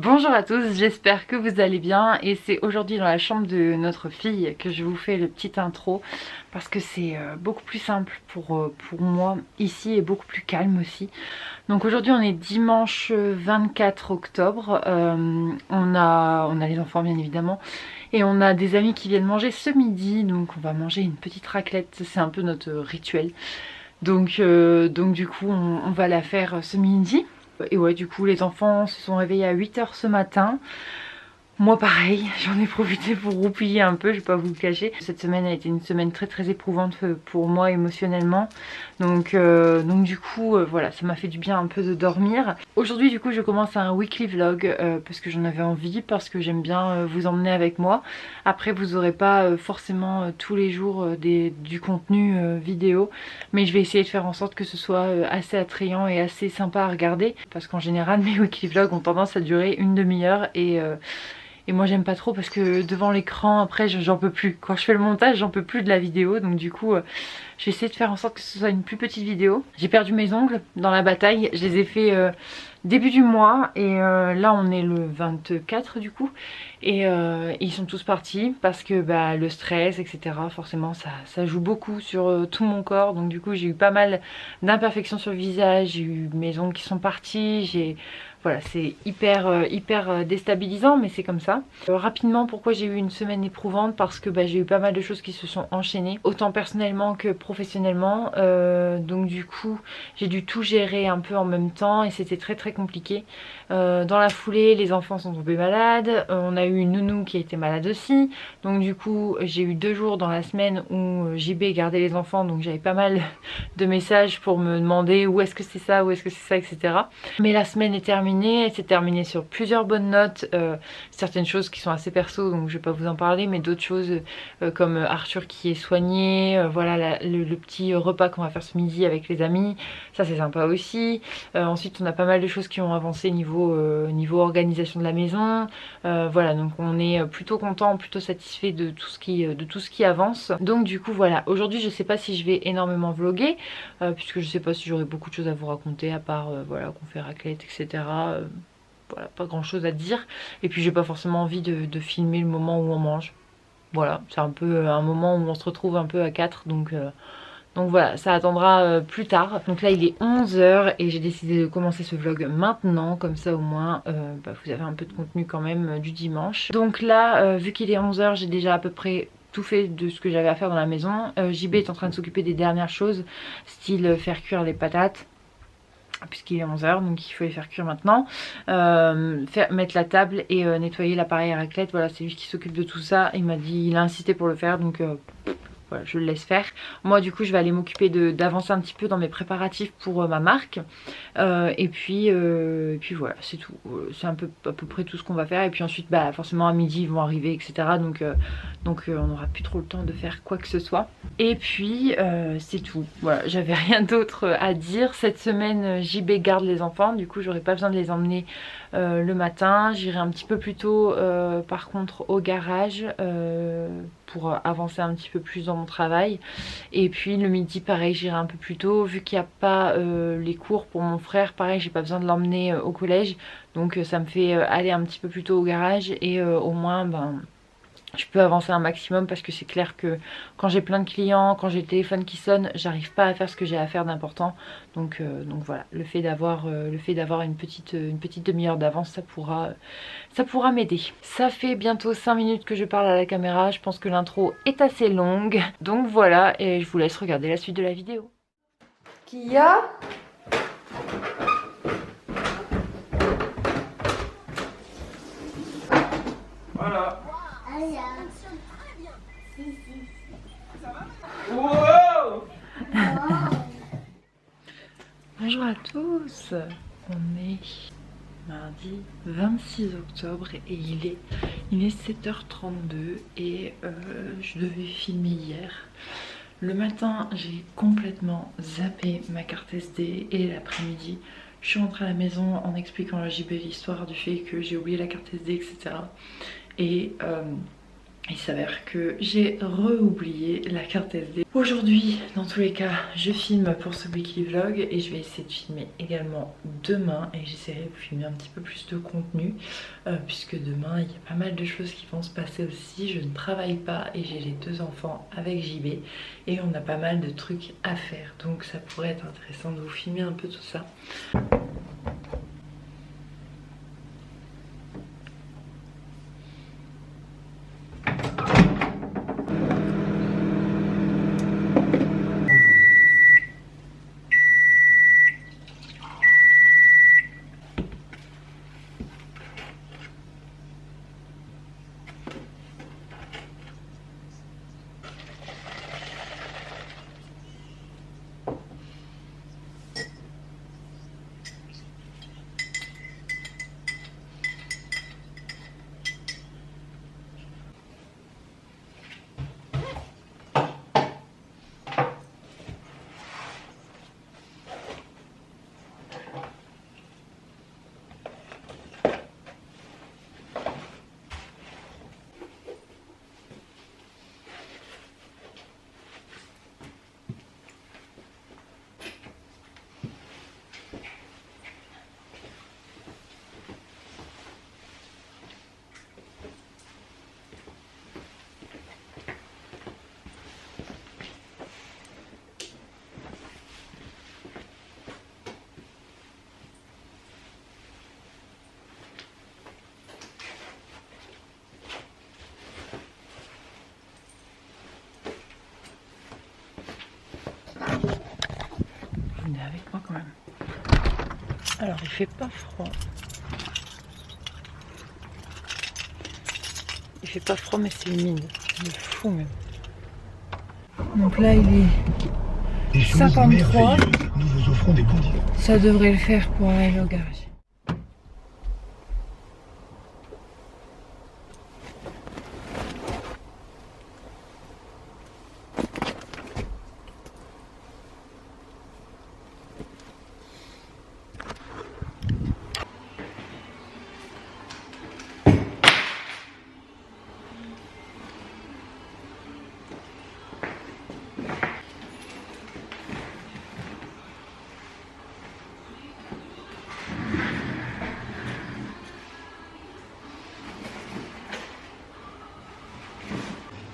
Bonjour à tous, j'espère que vous allez bien et c'est aujourd'hui dans la chambre de notre fille que je vous fais le petit intro parce que c'est beaucoup plus simple pour moi ici et beaucoup plus calme aussi. Donc aujourd'hui on est dimanche 24 octobre, on a les enfants bien évidemment et on a des amis qui viennent manger ce midi, donc on va manger une petite raclette, c'est un peu notre rituel. Donc du coup on va la faire ce midi. Et ouais, du coup les enfants se sont réveillés à 8 h ce matin. Moi pareil, j'en ai profité pour roupiller un peu, je vais pas vous le cacher. Cette semaine a été une semaine très éprouvante pour moi émotionnellement. Donc du coup voilà, ça m'a fait du bien un peu de dormir. Aujourd'hui du coup je commence un weekly vlog parce que j'en avais envie, parce que j'aime bien vous emmener avec moi. Après vous aurez pas forcément tous les jours du contenu vidéo, mais je vais essayer de faire en sorte que ce soit assez attrayant et assez sympa à regarder. Parce qu'en général mes weekly vlogs ont tendance à durer une demi-heure et moi j'aime pas trop parce que devant l'écran après j'en peux plus. Quand je fais le montage j'en peux plus de la vidéo, donc du coup je vais essayer de faire en sorte que ce soit une plus petite vidéo. J'ai perdu mes ongles dans la bataille, je les ai fait début du mois et là on est le 24 du coup et ils sont tous partis parce que bah, le stress etc forcément ça joue beaucoup sur tout mon corps, donc du coup j'ai eu pas mal d'imperfections sur le visage, j'ai eu mes ongles qui sont partis, voilà, c'est hyper déstabilisant, mais c'est comme ça. Rapidement, pourquoi j'ai eu une semaine éprouvante? Parce que bah, j'ai eu pas mal de choses qui se sont enchaînées, autant personnellement que professionnellement. Donc du coup, j'ai dû tout gérer un peu en même temps et c'était très compliqué. Dans la foulée, les enfants sont tombés malades. On a eu une nounou qui a été malade aussi. Donc du coup, j'ai eu 2 jours dans la semaine où JB gardait les enfants. Donc j'avais pas mal de messages pour me demander où est-ce que c'est ça, où est-ce que c'est ça, etc. Mais la semaine est terminée. Elle s'est terminée sur plusieurs bonnes notes, certaines choses qui sont assez perso donc je vais pas vous en parler, mais d'autres choses comme Arthur qui est soigné, voilà le petit repas qu'on va faire ce midi avec les amis, ça c'est sympa aussi. Ensuite on a pas mal de choses qui ont avancé niveau organisation de la maison, voilà, donc on est plutôt content, plutôt satisfait de tout ce qui avance. Donc du coup voilà, aujourd'hui je sais pas si je vais énormément vlogger puisque je sais pas si j'aurai beaucoup de choses à vous raconter à part voilà qu'on fait raclette etc. Voilà, pas grand chose à dire. Et puis j'ai pas forcément envie de filmer le moment où on mange. Voilà, c'est un peu un moment où on se retrouve un peu à 4, donc voilà, ça attendra plus tard. Donc là il est 11 h et j'ai décidé de commencer ce vlog maintenant, comme ça au moins bah, vous avez un peu de contenu quand même du dimanche. Donc là vu qu'il est 11 h, j'ai déjà à peu près tout fait de ce que j'avais à faire dans la maison. JB est en train de s'occuper des dernières choses, style faire cuire les patates puisqu'il est 11 h, donc il faut les faire cuire maintenant, mettre la table et nettoyer l'appareil à raclette. Voilà, c'est lui qui s'occupe de tout ça, il m'a dit, il a insisté pour le faire, donc voilà, je le laisse faire. Moi du coup je vais aller m'occuper d'avancer un petit peu dans mes préparatifs pour ma marque, et puis voilà, c'est tout. C'est à peu près tout ce qu'on va faire. Et puis ensuite bah forcément à midi ils vont arriver etc, donc on n'aura plus trop le temps de faire quoi que ce soit. Et puis c'est tout, voilà, j'avais rien d'autre à dire. Cette semaine JB garde les enfants, du coup j'aurai pas besoin de les emmener le matin. J'irai un petit peu plus tôt par contre au garage pour avancer un petit peu plus dans mon travail. Et puis le midi pareil, j'irai un peu plus tôt vu qu'il n'y a pas les cours pour mon frère. Pareil, j'ai pas besoin de l'emmener au collège, donc ça me fait aller un petit peu plus tôt au garage et au moins ben je peux avancer un maximum, parce que c'est clair que quand j'ai plein de clients, quand j'ai le téléphone qui sonne, j'arrive pas à faire ce que j'ai à faire d'important. Donc voilà, le fait d'avoir une petite demi-heure d'avance, ça pourra m'aider. Ça fait bientôt 5 minutes que je parle à la caméra, je pense que l'intro est assez longue. Donc voilà, et je vous laisse regarder la suite de la vidéo. Kia ? Voilà. Wow. Bonjour à tous, on est mardi 26 octobre et il est 7 h 32 et je devais filmer hier. Le matin j'ai complètement zappé ma carte SD et l'après-midi je suis rentrée à la maison en expliquant à JB l'histoire du fait que j'ai oublié la carte SD etc. Et Il s'avère que j'ai re-oublié la carte SD. Aujourd'hui, dans tous les cas, je filme pour ce weekly vlog et je vais essayer de filmer également demain. Et j'essaierai de vous filmer un petit peu plus de contenu puisque demain, il y a pas mal de choses qui vont se passer aussi. Je ne travaille pas et j'ai les 2 enfants avec JB et on a pas mal de trucs à faire. Donc ça pourrait être intéressant de vous filmer un peu tout ça. Venez avec moi quand même. Alors il fait pas froid. Il fait pas froid mais c'est humide. Il est fou même. Donc là il est 53. Nous vous offrons des conditions. Ça devrait le faire pour aller au garage.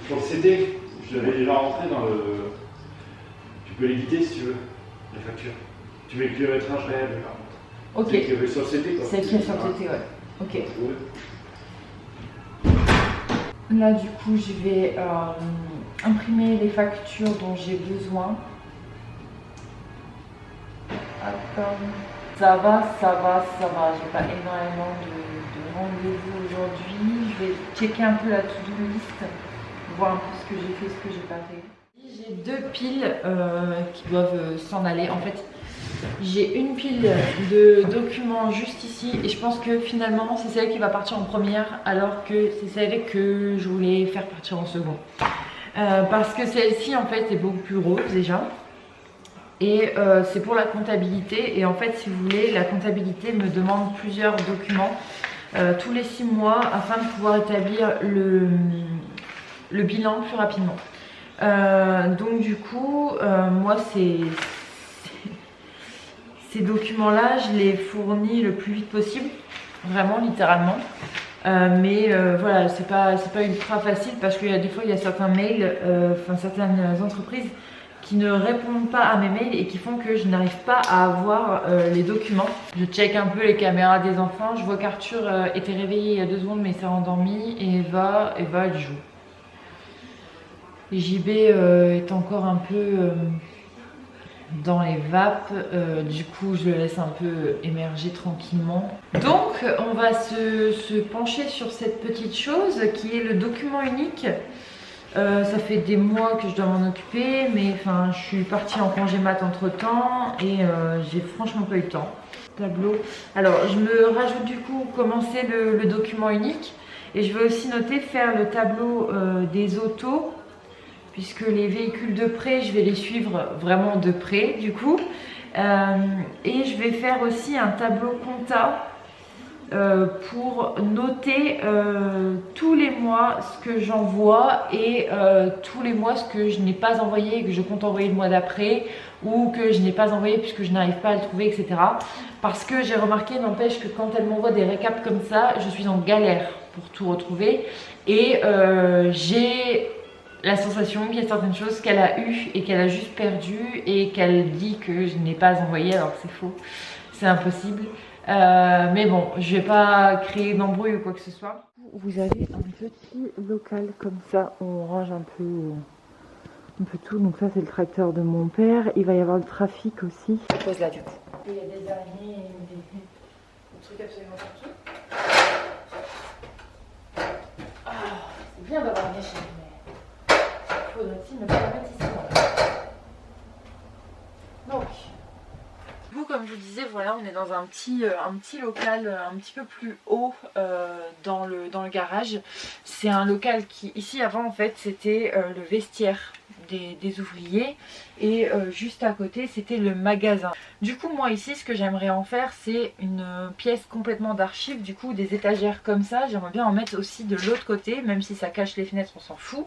Pour le CD, je l'avais déjà rentré dans le. Tu peux l'éditer si tu veux, la facture. Tu mets le kilométrage réel par contre. Ok. C'est qu'il y avait sur le CD quoi. Celle qui est sur le TT, ouais. Ok. Ouais. Là du coup je vais imprimer les factures dont j'ai besoin. Attends. Ça va. J'ai pas énormément de rendez-vous aujourd'hui. Je vais checker un peu la to-do list, voir un peu ce que j'ai fait, ce que j'ai pas fait. J'ai 2 piles qui doivent s'en aller. En fait, j'ai une pile de documents juste ici et je pense que finalement c'est celle qui va partir en première alors que c'est celle que je voulais faire partir en second. Parce que celle-ci en fait est beaucoup plus rose déjà. Et c'est pour la comptabilité et en fait si vous voulez la comptabilité me demande plusieurs documents tous les 6 mois afin de pouvoir établir le bilan plus rapidement. Donc du coup moi ces documents là je les fournis le plus vite possible, vraiment littéralement. Voilà, c'est pas ultra facile parce qu'il y a des fois il y a certains mails, certaines entreprises qui ne répondent pas à mes mails et qui font que je n'arrive pas à avoir les documents. Je check un peu les caméras des enfants, je vois qu'Arthur était réveillé il y a 2 secondes mais s'est endormi et Eva elle joue. Et JB est encore un peu dans les vapes, du coup je le laisse un peu émerger tranquillement. Donc on va se pencher sur cette petite chose qui est le document unique. Ça fait des mois que je dois m'en occuper, mais enfin je suis partie en congé mat entre temps et j'ai franchement pas eu le temps. Tableau. Alors je me rajoute du coup commencer le document unique et je vais aussi noter faire le tableau des autos puisque les véhicules de près je vais les suivre vraiment de près du coup et je vais faire aussi un tableau compta pour noter tous les mois ce que j'envoie et tous les mois ce que je n'ai pas envoyé et que je compte envoyer le mois d'après ou que je n'ai pas envoyé puisque je n'arrive pas à le trouver, etc. Parce que j'ai remarqué, n'empêche que quand elle m'envoie des récaps comme ça, je suis en galère pour tout retrouver et j'ai la sensation qu'il y a certaines choses qu'elle a eues et qu'elle a juste perdues et qu'elle dit que je n'ai pas envoyé alors que c'est faux, c'est impossible. Mais bon, je vais pas créer d'embrouille ou quoi que ce soit. Vous avez un petit local comme ça où on range un peu tout. Donc ça c'est le tracteur de mon père. Il va y avoir le trafic aussi. Je pose là du coup. Il y a des araignées et des trucs absolument partout. Ah, c'est bien d'avoir un déchet, mais il faudrait-il ne pas la mettre ici. Donc, vous, comme je vous disais, voilà, on est dans un petit local un petit peu plus haut dans le garage. C'est un local qui, ici avant en fait, c'était le vestiaire des ouvriers et juste à côté c'était le magasin. Du coup moi ici ce que j'aimerais en faire c'est une pièce complètement d'archives, du coup des étagères comme ça, j'aimerais bien en mettre aussi de l'autre côté, même si ça cache les fenêtres on s'en fout,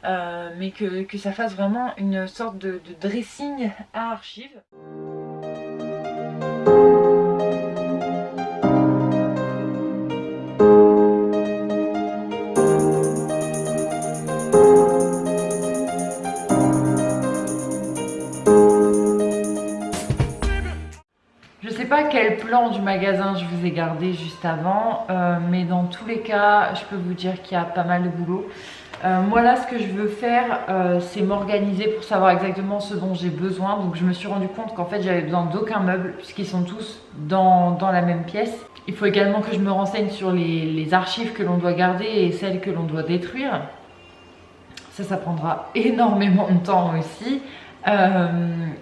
mais que ça fasse vraiment une sorte de dressing à archives. Je sais pas quel plan du magasin je vous ai gardé juste avant, mais dans tous les cas, je peux vous dire qu'il y a pas mal de boulot. Moi là, ce que je veux faire, c'est m'organiser pour savoir exactement ce dont j'ai besoin. Donc je me suis rendu compte qu'en fait, j'avais besoin d'aucun meuble puisqu'ils sont tous dans la même pièce. Il faut également que je me renseigne sur les archives que l'on doit garder et celles que l'on doit détruire. Ça prendra énormément de temps aussi.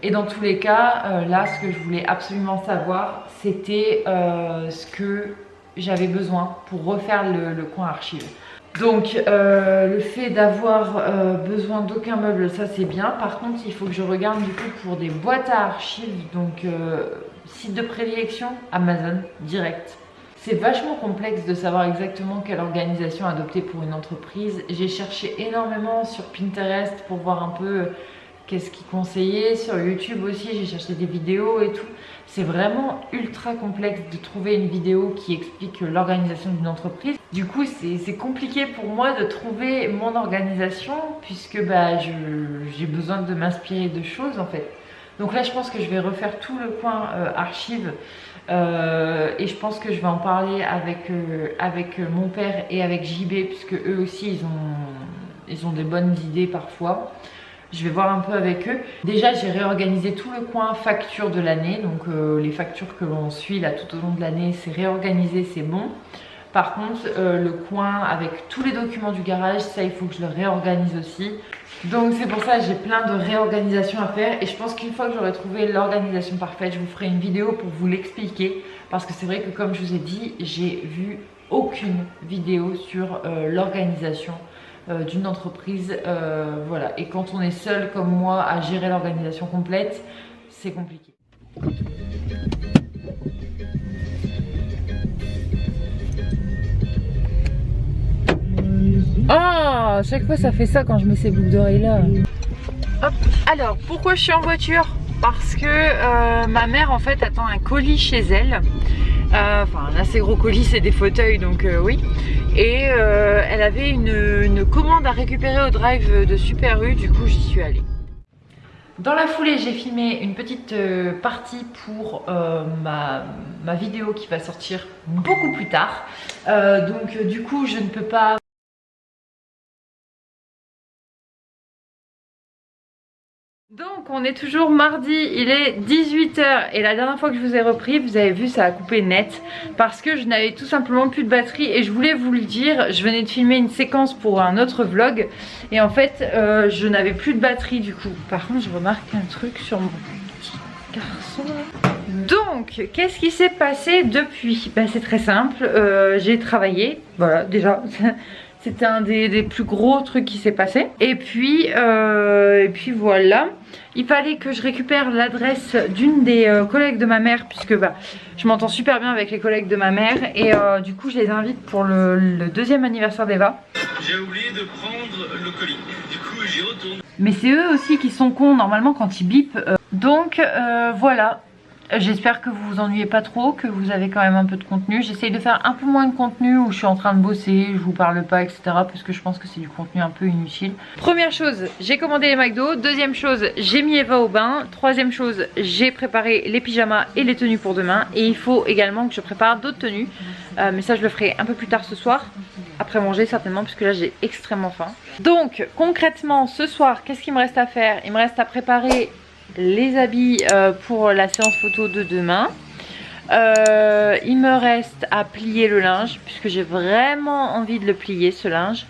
Et dans tous les cas, là ce que je voulais absolument savoir c'était ce que j'avais besoin pour refaire le coin archive. Donc le fait d'avoir besoin d'aucun meuble, ça c'est bien. Par contre il faut que je regarde du coup pour des boîtes à archives. Donc site de prédilection, Amazon, direct. C'est vachement complexe de savoir exactement quelle organisation adopter pour une entreprise. J'ai cherché énormément sur Pinterest pour voir un peu qu'est-ce qu'ils conseillaient. Sur YouTube aussi, j'ai cherché des vidéos et tout. C'est vraiment ultra complexe de trouver une vidéo qui explique l'organisation d'une entreprise. Du coup, c'est compliqué pour moi de trouver mon organisation puisque bah, j'ai besoin de m'inspirer de choses en fait. Donc là, je pense que je vais refaire tout le coin archives et je pense que je vais en parler avec mon père et avec JB puisque eux aussi, ils ont des bonnes idées parfois. Je vais voir un peu avec eux. Déjà, j'ai réorganisé tout le coin facture de l'année. Donc les factures que l'on suit là tout au long de l'année, c'est réorganisé, c'est bon. Par contre, le coin avec tous les documents du garage, ça il faut que je le réorganise aussi. Donc c'est pour ça que j'ai plein de réorganisations à faire. Et je pense qu'une fois que j'aurai trouvé l'organisation parfaite, je vous ferai une vidéo pour vous l'expliquer. Parce que c'est vrai que comme je vous ai dit, j'ai vu aucune vidéo sur l'organisation d'une entreprise, voilà. Et quand on est seul comme moi à gérer l'organisation complète, c'est compliqué. Ah, à chaque fois ça fait ça quand je mets ces boucles d'oreilles là. Hop. Alors pourquoi je suis en voiture? Parce que ma mère en fait attend un colis chez elle. Enfin un assez gros colis, c'est des fauteuils donc oui. Et elle avait une commande à récupérer au drive de Super U, du coup j'y suis allée. Dans la foulée j'ai filmé une petite partie pour ma vidéo qui va sortir beaucoup plus tard. Donc du coup je ne peux pas... Donc on est toujours mardi, il est 18 h et la dernière fois que je vous ai repris, vous avez vu ça a coupé net parce que je n'avais tout simplement plus de batterie et je voulais vous le dire, je venais de filmer une séquence pour un autre vlog et en fait je n'avais plus de batterie du coup. Par contre je remarque un truc sur mon petit garçon là. Donc qu'est-ce qui s'est passé depuis? Ben, c'est très simple, j'ai travaillé, voilà déjà. C'était un des plus gros trucs qui s'est passé. Et puis voilà. il fallait que je récupère l'adresse d'une des collègues de ma mère, puisque bah, je m'entends super bien avec les collègues de ma mère. Et du coup je les invite pour le deuxième anniversaire d'Eva. J'ai oublié de prendre le colis, du coup j'y retourne. Mais c'est eux aussi qui sont cons normalement quand ils bipent. Donc voilà. J'espère que vous vous ennuyez pas trop, que vous avez quand même un peu de contenu. J'essaye de faire un peu moins de contenu où je suis en train de bosser, je vous parle pas, etc. Parce que je pense que c'est du contenu un peu inutile. Première chose, j'ai commandé les McDo. Deuxième chose, j'ai mis Eva au bain. Troisième chose, j'ai préparé les pyjamas et les tenues pour demain. Et il faut également que je prépare d'autres tenues. Mais ça je le ferai un peu plus tard ce soir. Après manger certainement, puisque là j'ai extrêmement faim. Donc concrètement ce soir, qu'est-ce qu'il me reste à faire? Il me reste à préparer les habits pour la séance photo de demain. Il me reste à plier le linge puisque j'ai vraiment envie de le plier ce linge.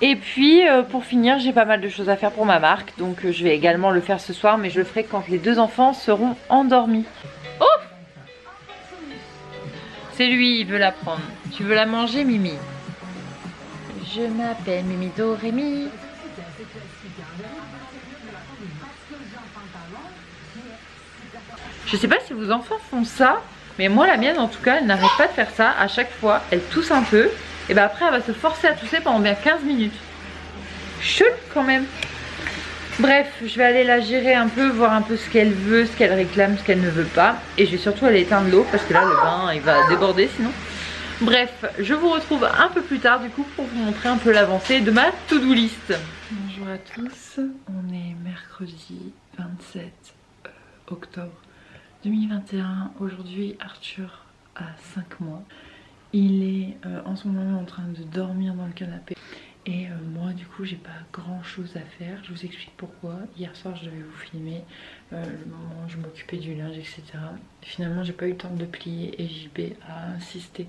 Et puis pour finir, j'ai pas mal de choses à faire pour ma marque, donc je vais également le faire ce soir, mais je le ferai quand les deux enfants seront endormis. Oh, c'est lui, il veut la prendre. Tu veux la manger, Mimi? Je m'appelle Mimi Dorémy. Je sais pas si vos enfants font ça, mais moi la mienne en tout cas, elle n'arrête pas de faire ça. À chaque fois, elle tousse un peu, et ben après elle va se forcer à tousser pendant bien 15 minutes. Chelou quand même. Bref, je vais aller la gérer un peu, voir un peu ce qu'elle veut, ce qu'elle réclame, ce qu'elle ne veut pas. Et je vais surtout aller éteindre l'eau parce que là le bain il va déborder sinon. Bref, je vous retrouve un peu plus tard du coup pour vous montrer un peu l'avancée de ma to-do list. Bonjour à tous, on est mercredi 27 octobre 2021. Aujourd'hui Arthur a 5 mois. Il est en ce moment en train de dormir dans le canapé. Et moi du coup j'ai pas grand chose à faire. Je vous explique pourquoi. Hier soir je devais vous filmer le moment où je m'occupais du linge, etc. Finalement j'ai pas eu le temps de plier et JB a insisté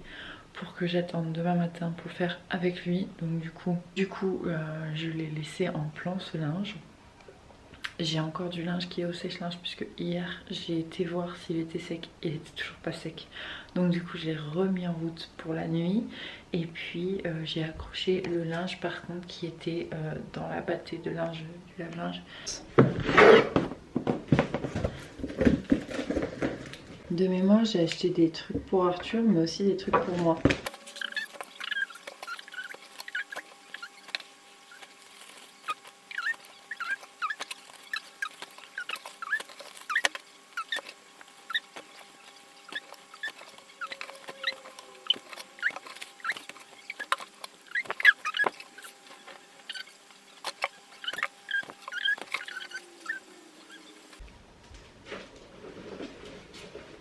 pour que j'attende demain matin pour le faire avec lui. Donc du coup je l'ai laissé en plan ce linge. J'ai encore du linge qui est au sèche-linge puisque hier j'ai été voir s'il était sec. Il était toujours pas sec. Donc du coup je l'ai remis en route pour la nuit. Et puis j'ai accroché le linge par contre qui était dans la battée de linge du lave-linge. De mémoire j'ai acheté des trucs pour Arthur mais aussi des trucs pour moi.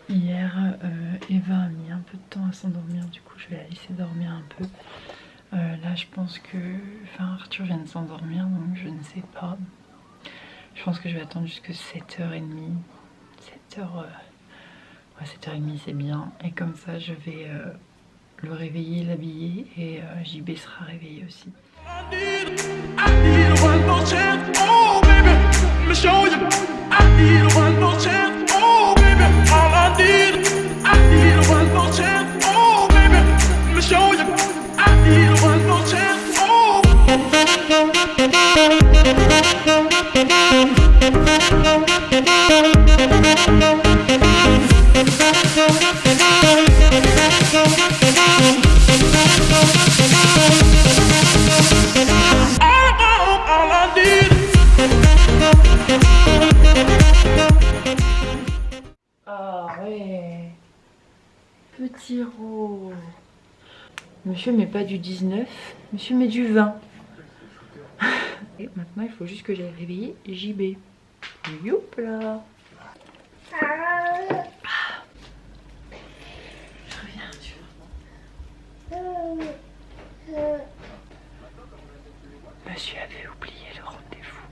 Hier, Eva a mis un peu de temps à s'endormir, du coup je vais la laisser dormir un peu. Là je pense que... Enfin Arthur vient de s'endormir donc je ne sais pas. Je pense que je vais attendre jusque 7h30. 7h... Ouais 7h30 c'est bien. Et comme ça je vais le réveiller, l'habiller et JB sera réveillé aussi. Ah ouais, petit rose. Monsieur met pas du 19, monsieur met du 20. Et maintenant il faut juste que j'aille réveiller JB. Youp là. Je reviens, tu vois. Monsieur avait oublié le rendez-vous.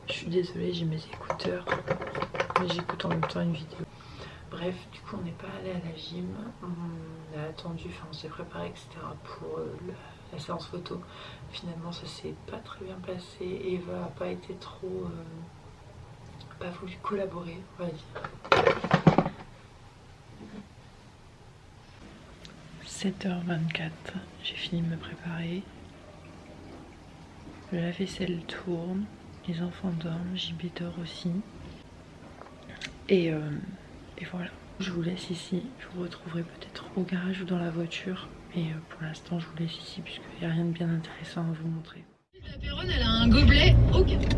Je suis désolée, j'ai mes écouteurs, mais j'écoute en même temps une vidéo. Bref, du coup on n'est pas allé à la gym, on a attendu, enfin on s'est préparé etc. pour la séance photo. Finalement ça s'est pas très bien passé. Eva a pas été trop... pas voulu collaborer, on va dire. 7h24, j'ai fini de me préparer. La vaisselle tourne, les enfants dorment, JB dort aussi. Et voilà, je vous laisse ici. Je vous retrouverai peut-être au garage ou dans la voiture. Mais pour l'instant, je vous laisse ici puisqu'il n'y a rien de bien intéressant à vous montrer. La Péronne, elle a un gobelet au café.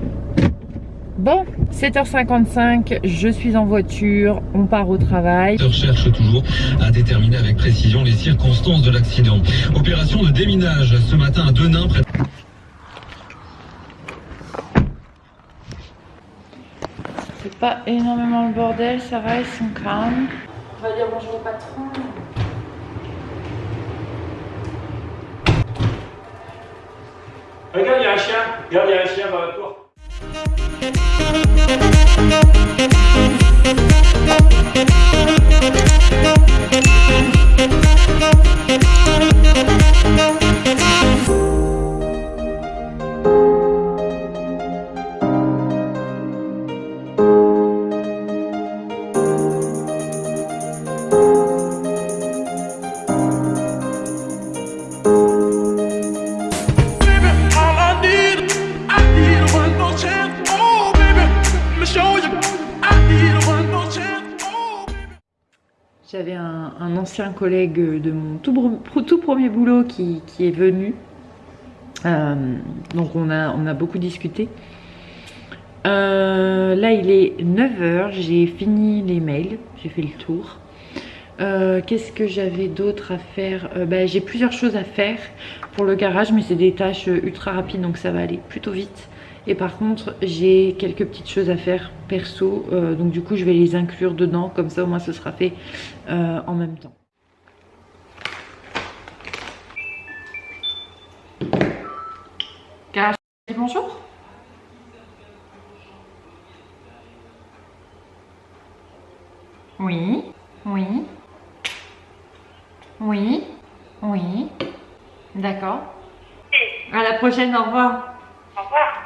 Bon, 7h55, je suis en voiture, on part au travail. On cherche toujours à déterminer avec précision les circonstances de l'accident. Opération de déminage ce matin à Denain. C'est pas énormément le bordel, ça va, ils sont calmes. On va dire bonjour au patron. Regarde, il y a un chien. Regarde, il y a un chien dans la porte. J'avais un ancien collègue de mon tout premier boulot qui est venu. Donc on a beaucoup discuté. Là il est 9h, j'ai fini les mails, j'ai fait le tour. Qu'est-ce que j'avais d'autre à faire? J'ai plusieurs choses à faire pour le garage, mais c'est des tâches ultra rapides donc ça va aller plutôt vite. Et par contre j'ai quelques petites choses à faire perso, donc du coup je vais les inclure dedans, comme ça au moins ce sera fait en même temps. Garage, bonjour. Oui, oui, oui, oui, d'accord. À la prochaine, au revoir. Au revoir.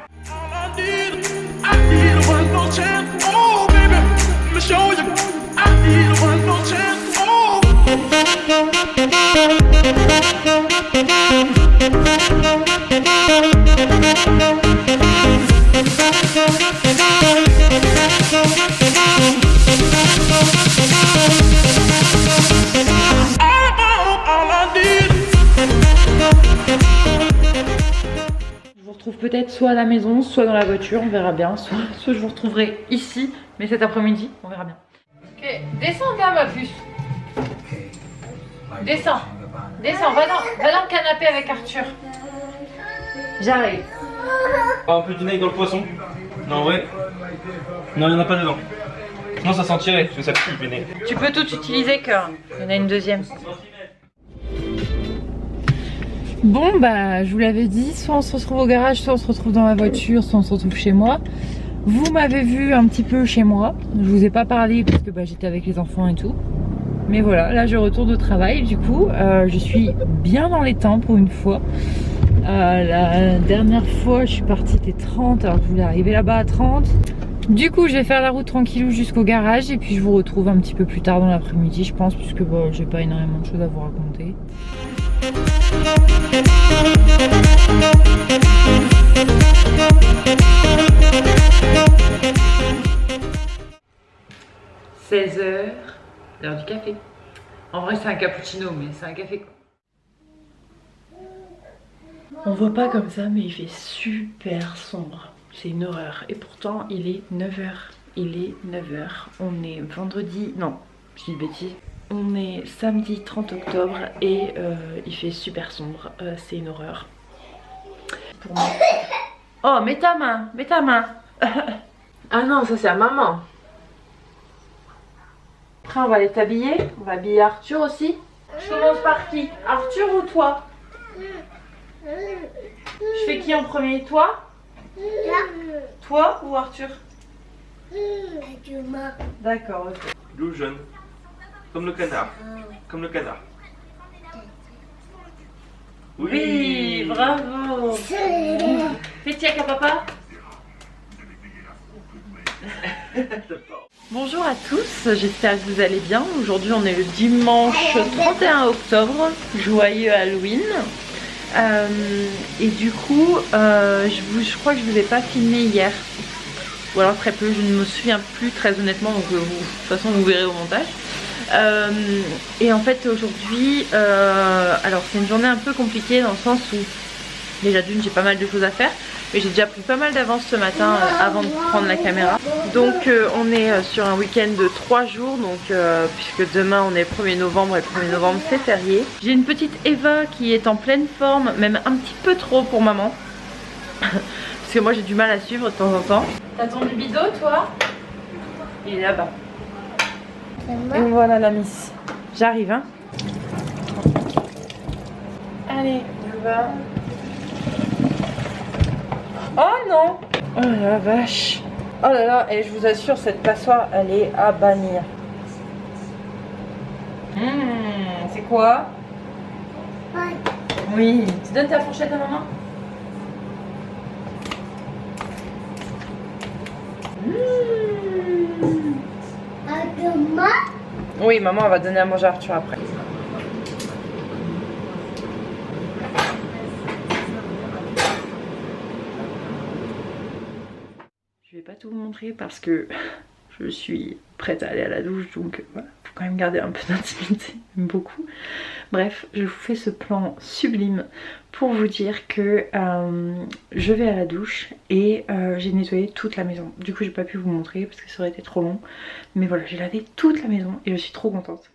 Je vous retrouve peut-être soit à la maison, soit dans la voiture, on verra bien. Soit je vous retrouverai ici, mais cet après-midi, on verra bien. Ok, descends là ma puce. Descends, descends, va dans le canapé avec Arthur. J'arrive. Un peu du nez dans le poisson. Non, en vrai. Non, il n'y en a pas dedans. Sinon, ça sentirait, parce que ça pue le nez. Tu peux tout utiliser, cœur. Il y en a une deuxième. Bon, je vous l'avais dit, soit on se retrouve au garage, soit on se retrouve dans la voiture, soit on se retrouve chez moi. Vous m'avez vu un petit peu chez moi. Je vous ai pas parlé parce que j'étais avec les enfants et tout. Mais voilà, là je retourne au travail. Du coup, je suis bien dans les temps pour une fois. La dernière fois, je suis partie, c'était 30. Alors je voulais arriver là-bas à 30. Du coup, je vais faire la route tranquillou jusqu'au garage. Et puis je vous retrouve un petit peu plus tard dans l'après-midi, je pense. Puisque j'ai pas énormément de choses à vous raconter. 16h, l'heure du café. En vrai c'est un cappuccino mais c'est un café quoi. On voit pas comme ça mais il fait super sombre. C'est une horreur. Et pourtant il est 9h. Il est 9h. On est vendredi... Non, je dis une bêtise. On est samedi 30 octobre et il fait super sombre. C'est une horreur. Pour moi. Oh, mets ta main, mets ta main. Ah non, ça c'est à maman. Après on va aller t'habiller. On va habiller Arthur aussi. Je commence par qui? Arthur ou toi? Je fais qui en premier? Toi? Toi ou Arthur? D'accord, ok. Bleu jaune. Comme le canard. Comme le canard. Oui, bravo. Fais tiens à papa. Bonjour à tous, j'espère que vous allez bien. Aujourd'hui on est le dimanche 31 octobre, joyeux Halloween. Et du coup, je crois que je ne vous ai pas filmé hier. Ou alors très peu, je ne me souviens plus très honnêtement, donc de toute façon vous verrez au montage. Et en fait aujourd'hui, alors c'est une journée un peu compliquée dans le sens où déjà d'une j'ai pas mal de choses à faire. Mais j'ai déjà pris pas mal d'avance ce matin avant de prendre la caméra. Donc on est sur un week-end de 3 jours. Donc puisque demain on est 1er novembre et le 1er novembre c'est férié. J'ai une petite Eva qui est en pleine forme, même un petit peu trop pour maman. Parce que moi j'ai du mal à suivre de temps en temps. T'as ton bibeau toi? Il est là-bas. Et voilà la miss. J'arrive hein. Allez, on va. Oh non! Oh la vache! Oh là là, et je vous assure, cette passoire, elle est à bannir. C'est quoi? Oui, tu donnes ta fourchette à maman? Oui, maman, elle va donner à manger à Arthur après. Je vais pas tout vous montrer parce que je suis prête à aller à la douche, donc voilà, faut quand même garder un peu d'intimité, beaucoup. Bref, je vous fais ce plan sublime pour vous dire que je vais à la douche et j'ai nettoyé toute la maison. Du coup j'ai pas pu vous montrer parce que ça aurait été trop long, mais voilà, j'ai lavé toute la maison et je suis trop contente.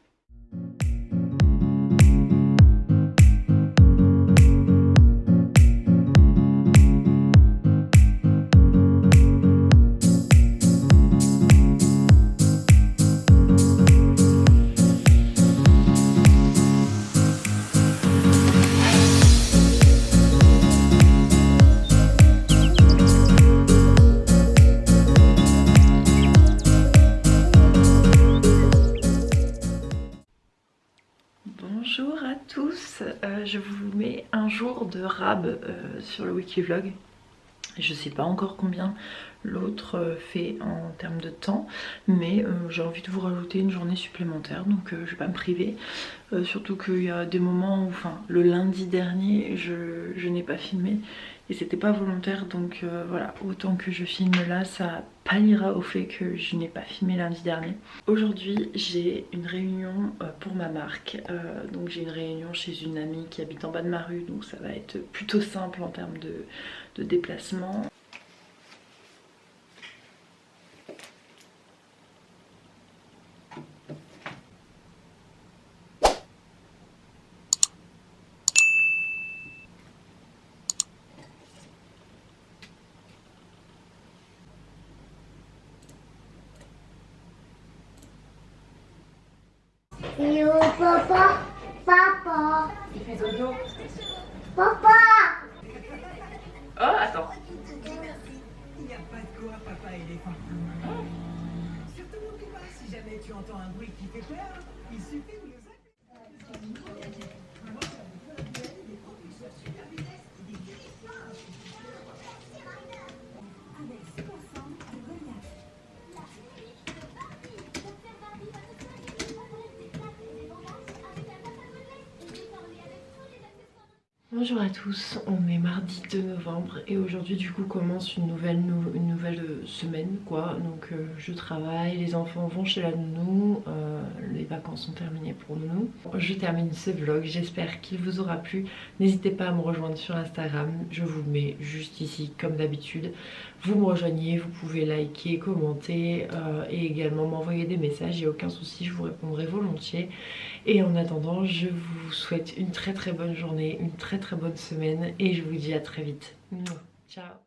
Bonjour à tous, je vous mets un jour de rab sur le weekly vlog. Je sais pas encore combien l'autre fait en termes de temps, mais j'ai envie de vous rajouter une journée supplémentaire, donc je vais pas me priver. Surtout qu'il y a des moments où, enfin le lundi dernier, je n'ai pas filmé et c'était pas volontaire, donc voilà, autant que je filme là, ça palliera au fait que je n'ai pas filmé lundi dernier. Aujourd'hui j'ai une réunion pour ma marque, donc j'ai une réunion chez une amie qui habite en bas de ma rue, donc ça va être plutôt simple en termes de déplacement. Yo, papa, papa. Il fait dodo. Papa. Oh, attends. Il n'y a pas de quoi, papa éléphant. Surtout n'oublie pas, si jamais tu entends un bruit qui fait peur, il suffit de nous appeler. Bonjour à tous, on est mardi 2 novembre et aujourd'hui du coup commence une nouvelle semaine quoi. Donc je travaille, les enfants vont chez la nounou, les vacances sont terminées pour nounou. Je termine ce vlog, j'espère qu'il vous aura plu. N'hésitez pas à me rejoindre sur Instagram, je vous le mets juste ici comme d'habitude. Vous me rejoignez, vous pouvez liker, commenter et également m'envoyer des messages, il n'y a aucun souci, je vous répondrai volontiers. Et en attendant, je vous souhaite une très bonne journée, une très bonne semaine et je vous dis à très vite. Ciao.